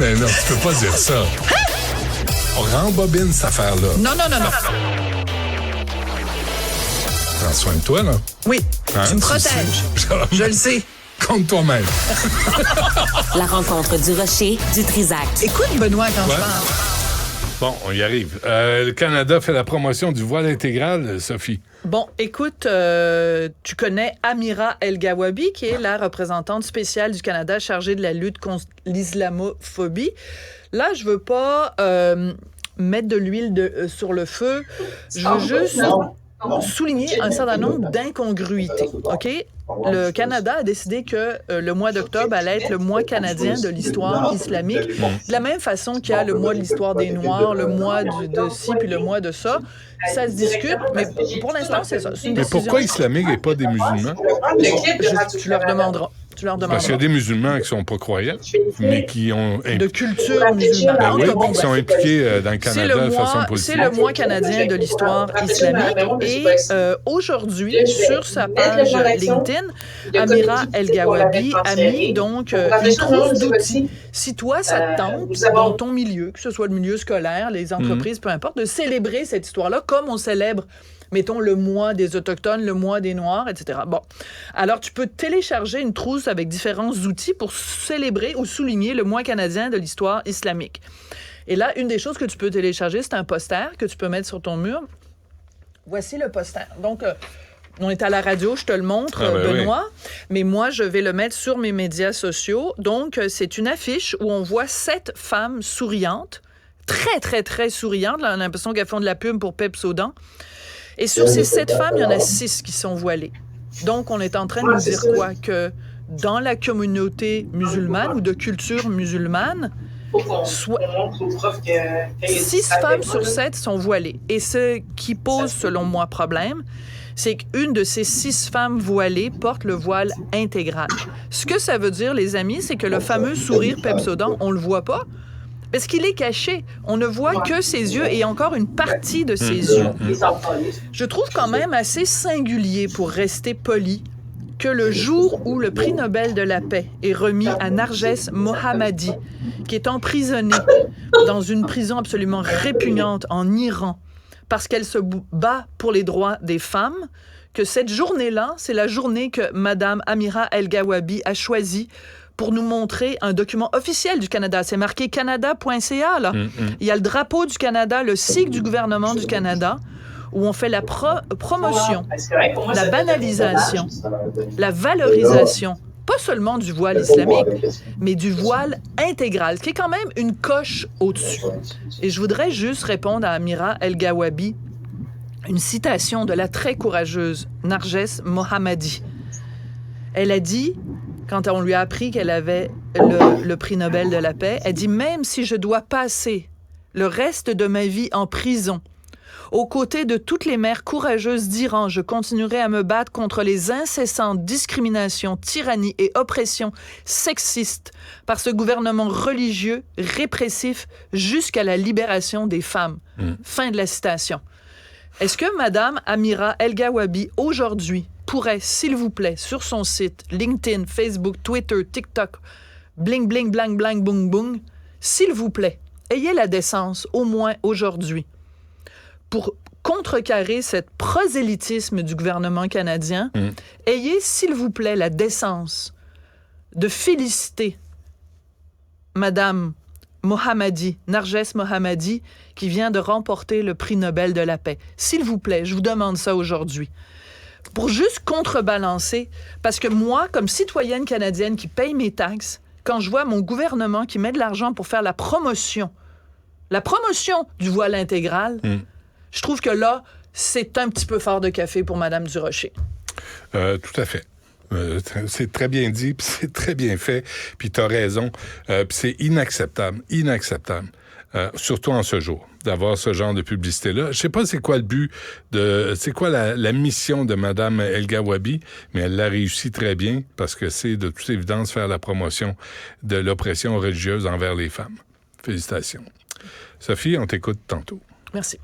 Mais non, tu peux pas dire ça. On rembobine cette affaire-là. Non. Prends soin de toi, là. Oui, tu me protèges. Je le sais. Contre toi-même. La rencontre du Rocher, du Trisac. Écoute, Benoît, quand je parle. Bon, on y arrive. Le Canada fait la promotion du voile intégral, Sophie. Bon, écoute, tu connais Amira El-Gawabi, qui est la représentante spéciale du Canada chargée de la lutte contre l'islamophobie. Là, je veux pas mettre de l'huile sur le feu. Je veux juste souligner un certain nombre d'incongruités, OK? Le Canada a décidé que le mois d'octobre allait être le mois canadien de l'histoire islamique. De la même façon qu'il y a le mois de l'histoire des Noirs, le mois de ci, puis le mois de ça. Ça se discute, mais pour l'instant, c'est ça. C'est une décision. Mais pourquoi islamique et pas des musulmans? Tu leur demanderas. Parce qu'il y a des musulmans qui ne sont pas croyants, mais qui ont... De culture musulmane. Ben oui, qui sont impliqués dans le Canada de façon politique. C'est le mois canadien de l'histoire islamique. Et aujourd'hui, sur sa page LinkedIn, Amira El-Gawabi a mis donc une trousse d'outils. Si toi, ça te tente, dans ton milieu, que ce soit le milieu scolaire, les entreprises, peu importe, de célébrer cette histoire-là comme on célèbre, mettons, le mois des Autochtones, le mois des Noirs, etc. Bon. Alors, tu peux télécharger une trousse avec différents outils pour célébrer ou souligner le mois canadien de l'histoire islamique. Et là, une des choses que tu peux télécharger, c'est un poster que tu peux mettre sur ton mur. Voici le poster. Donc, on est à la radio, je te le montre, Benoît. Oui. Mais moi, je vais le mettre sur mes médias sociaux. Donc, c'est une affiche où on voit 7 femmes souriantes, très, très, très souriantes. Là, on a l'impression qu'elles font de la pub pour Pepsodent. Et sur ces 7 femmes, il y en a 6 qui sont voilées. Donc, on est en train de nous dire quoi? Que dans la communauté musulmane ou de culture musulmane, 6 femmes sur 7 sont voilées. Et ce qui pose, selon moi, problème, c'est qu'une de ces 6 femmes voilées porte le voile intégral. Ce que ça veut dire, les amis, c'est que le fameux sourire Pepsodent, on le voit pas, parce qu'il est caché. On ne voit que ses yeux et encore une partie de ses yeux. Je trouve quand même assez singulier, pour rester poli, que le jour où le prix Nobel de la paix est remis à Narges Mohammadi, qui est emprisonnée dans une prison absolument répugnante en Iran, parce qu'elle se bat pour les droits des femmes, que cette journée-là, c'est la journée que Mme Amira El-Gawabi a choisie pour nous montrer un document officiel du Canada. C'est marqué canada.ca, là. Il y a le drapeau du Canada, le sigle du gouvernement du Canada, où on fait la promotion, la banalisation, la valorisation, pas seulement du voile islamique, mais du voile intégral, qui est quand même une coche au-dessus. Et je voudrais juste répondre à Amira El-Gawabi, une citation de la très courageuse Narges Mohammadi. Elle a dit, quand on lui a appris qu'elle avait le prix Nobel de la paix, elle dit « Même si je dois passer le reste de ma vie en prison, aux côtés de toutes les mères courageuses d'Iran, je continuerai à me battre contre les incessantes discriminations, tyrannies et oppressions sexistes par ce gouvernement religieux, répressif, jusqu'à la libération des femmes. » Fin de la citation. Est-ce que Mme Amira El-Gawabi, aujourd'hui, pourrait, s'il vous plaît, sur son site, LinkedIn, Facebook, Twitter, TikTok, bling, bling, blang, blang, boum, boum, s'il vous plaît, ayez la décence, au moins aujourd'hui, pour contrecarrer cette prosélytisme du gouvernement canadien, ayez, s'il vous plaît, la décence de féliciter Mme Mohammadi, Narges Mohammadi, qui vient de remporter le prix Nobel de la paix. S'il vous plaît, je vous demande ça aujourd'hui. Pour juste contrebalancer, parce que moi, comme citoyenne canadienne qui paye mes taxes, quand je vois mon gouvernement qui met de l'argent pour faire la promotion du voile intégral, je trouve que là, c'est un petit peu fort de café pour Mme Durocher. Tout à fait. C'est très bien dit, puis c'est très bien fait, puis tu as raison. Puis c'est inacceptable, surtout en ce jour, d'avoir ce genre de publicité-là. Je sais pas c'est quoi le but, c'est quoi la mission de Mme El-Gawabi, mais elle l'a réussi très bien, parce que c'est de toute évidence faire la promotion de l'oppression religieuse envers les femmes. Félicitations. Sophie, on t'écoute tantôt. Merci.